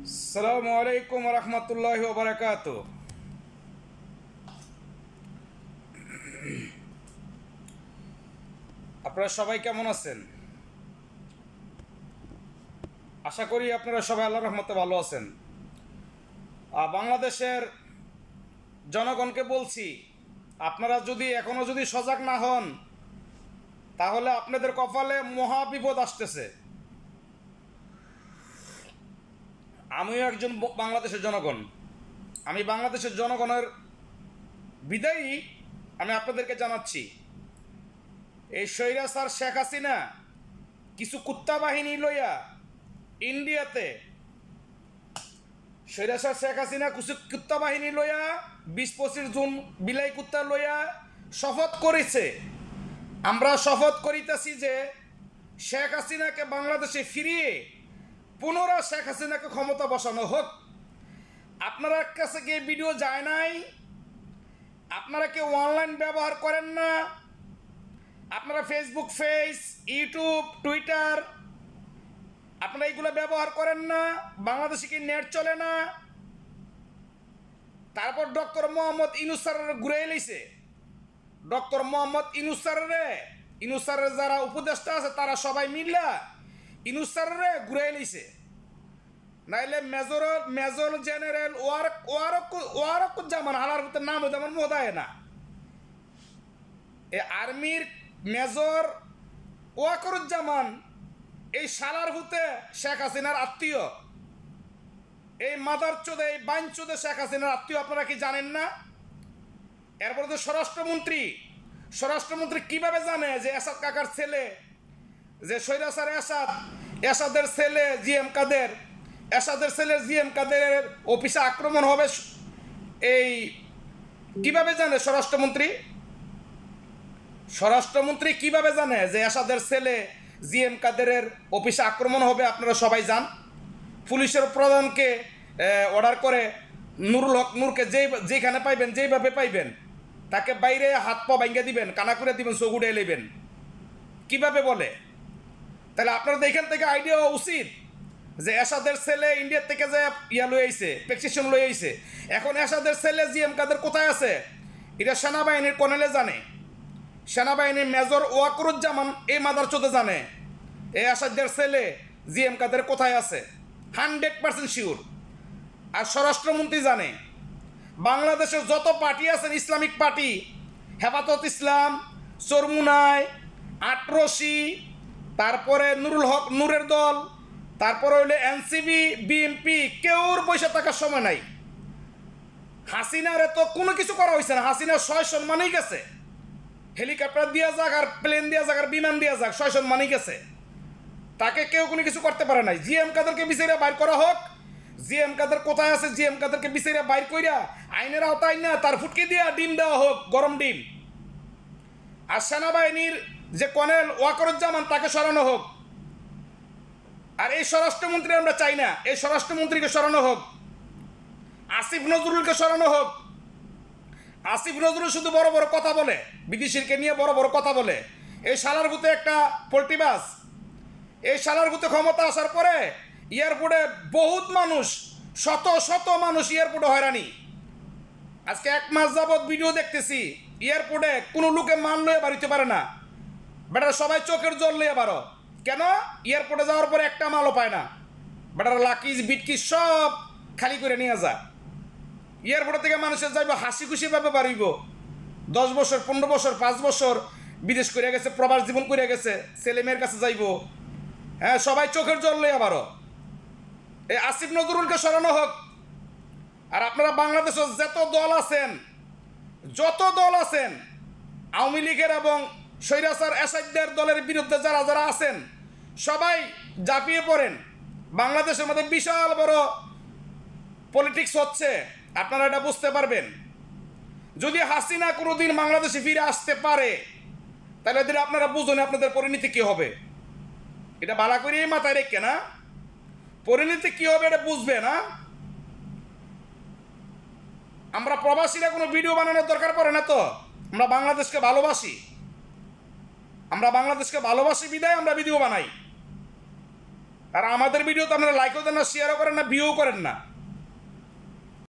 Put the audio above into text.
আসসালামু আলাইকুম রহমতুল্লাহি ওয়া বারাকাতুহু। আপনারা সবাই কেমন আছেন? আশা করি আপনারা সবাই আল্লাহর রহমতে ভালো আছেন। বাংলাদেশের জনগণকে বলছি, আপনারা যদি এখনো সজাগ না হন তাহলে আপনাদের কপালে মহা বিপদ আসতেছে। আমিও একজন বাংলাদেশের জনগণ। আমি বাংলাদেশের জনগণের বিদায়ী আমি আপনাদেরকে জানাচ্ছি, এই স্বৈরাচার শেখ হাসিনা কিছু কুত্তা বাহিনী লইয়া ইন্ডিয়াতে স্বৈরাচার শেখ হাসিনা কিছু কুত্তা বাহিনী লইয়া ২০-২৫ জন বিলাই কুত্তা লইয়া শপথ করেছে। আমরা শপথ করিতেছি যে শেখ হাসিনাকে বাংলাদেশে ফিরিয়ে পুনরায় শেখ হাসিনাকে ক্ষমতা বসানো হোক। আপনার কাছে কি ভিডিও যায় নাই? আপনারা কি অনলাইন ব্যবহার করেন না? আপনারা ফেসবুক ইউটিউব টুইটার আপনারা এইগুলো ব্যবহার করেন না? বাংলাদেশে কি নেট চলে না? তারপর ডক্টর মোহাম্মদ ইউনূস স্যারের ঘুরে এলেছে। ডক্টর মোহাম্মদ ইউনূস স্যারের যারা উপদেষ্টা আছে তারা সবাই মিল্লা ইউনূস স্যারের ঘুরে এলেছে। নাইলে মেজর জেনারেল ওয়ারকুজ্জামান হালার ভিতরে নাম হইতে আমার মোদায় না। এই আর্মির মেজর ওয়াকরুজ্জামান এই শালার ভূতে শেখ হাসিনার আত্মীয়। এই মাদার চোদে এই বাইন চোদে শেখ হাসিনার আত্মীয়। আপনারা কি জানেন না? এরপরে তো স্বরাষ্ট্রমন্ত্রী কিভাবে জানে যে এসাদ কাকার ছেলে, যে স্বৈরাচার এসাদের ছেলে এসাদের ছেলে জিএম কাদেরের অফিসে আক্রমণ হবে? এই কিভাবে জানে স্বরাষ্ট্রমন্ত্রী কিভাবে জানে যে এসাদের ছেলে জিএম কাদেরের অফিসে আক্রমণ হবে? আপনারা সবাই জান। পুলিশের প্রধানকে অর্ডার করে নুরুল হক নূরকে যেখানে পাইবেন যেইভাবে পাইবেন তাকে বাইরে হাত পা ভাঙ্গা দিবেন, কানা করে দিবেন, চোখ উড়ে নেবেন। কীভাবে বলে? তাহলে আপনাদের এখান থেকে আইডিয়া উচিত যে এসাদের ছেলে ইন্ডিয়ার থেকে যে লই আইছে, প্রেসক্রিপশন লই আইছে। এখন এসাদের ছেলে জিএম কাদের কোথায় আছে এটা সেনাবাহিনীর কর্নেলে জানে, সেনাবাহিনীর মেজর ওয়াকরুজ্জামান এই মাদার চোদে জানে এই এসাদের ছেলে জিএম কাদের কোথায় আছে, 100% শিওর। আর স্বরাষ্ট্রমন্ত্রী জানে বাংলাদেশের যত পার্টি আছেন, ইসলামিক পার্টি, হেফাজত ইসলাম, চরমুনাই, আটরশি, তারপরে নুরুল হক নূরের দল, তারপরে হইলে এনসিবি, বিএনপি, কেউর পয়সা থাকার সময় নাই। হাসিনারে তো কোনো কিছু করা হয়েছে না। হাসিনার 6 সম্মানই গেছে, হেলিকপ্টার দিয়া যাক আর প্লেন দিয়া যাক আর বিমান দিয়া যাক, 6 সম্মানই গেছে। তাকে কেউ কোনো কিছু করতে পারে নাই। জিএম কাদেরকে বিচারে বাইর করা হোক। জিএম কাদের কোথায় আছে? জিএম কাদেরকে বিচারে বাইর কইরা আইনের আওতায় না তার ফুটকি দিয়া ডিম দেওয়া হোক, গরম ডিম। আর সেনাবাহিনীর যে কর্নেল ওয়াকরুজ্জামান তাকে সরানো হোক। আর এই স্বরাষ্ট্রমন্ত্রী আমরা চাই না, এই স্বরাষ্ট্রমন্ত্রীকে সরানো হোক। আসিফ নজরুলকে সরানো হোক। আসিফ নজরুল শুধু বড় বড় কথা বলে, বিদেশিরকে নিয়ে বড় বড় কথা বলে। এই শালার ভূতে একটা পোল্ট্রিবাজ। এই শালার ভূতে ক্ষমতা আসার পরে এয়ারপোর্টে বহুত মানুষ, শত শত মানুষ এয়ারপোর্টে হয়রানি। আজকে 1 মাস যাবৎ ভিডিও দেখতেছি, এয়ারপোর্টে কোনো লোকে মান লয়ে বাড়িতে পারে না। বেটারা সবাই চোখের জল লইয়া বারো। কেন? এয়ারপোর্টে যাওয়ার পরে একটা মালও পায় না। বেটারা লাকিজ বিটকিজ সব খালি করে নিয়ে যায়। এয়ারপোর্ট থেকে মানুষের যাইব হাসি খুশিভাবে বাড়িব। 10 বছর 15 বছর 5 বছর বিদেশ করে গেছে, প্রবাস জীবন করে গেছে, ছেলে মেয়ের কাছে যাইব। হ্যাঁ, সবাই চোখের জল লইয়া বারো। এই আসিফ নজরুলকে সরানো হোক। আর আপনারা বাংলাদেশের যত দল আছেন আওয়ামী লীগের এবং স্বৈরাচার এসাদদের দলের বিরুদ্ধে যারা যারা আছেন সবাই ঝাঁপিয়ে পড়েন। বাংলাদেশের মধ্যে বিশাল বড় পলিটিক্স হচ্ছে, আপনারা এটা বুঝতে পারবেন। যদি হাসিনা কোনোদিন বাংলাদেশে ফিরে আসতে পারে তাহলে এদের আপনারা বুঝুন আপনাদের পরিণতি কী হবে। এটা বালা করে মাথায় রেখে না, পরিণতি কী হবে এটা বুঝবে না। আমরা প্রবাসীরা কোনো ভিডিও বানানোর দরকার পড়ে না তো। আমরা বাংলাদেশকে ভালোবাসি বিদায় আমরা ভিডিও বানাই। আর আমাদের ভিডিও তো আপনারা লাইকও দেন না, শেয়ারও করেন না, ভিউও করেন না।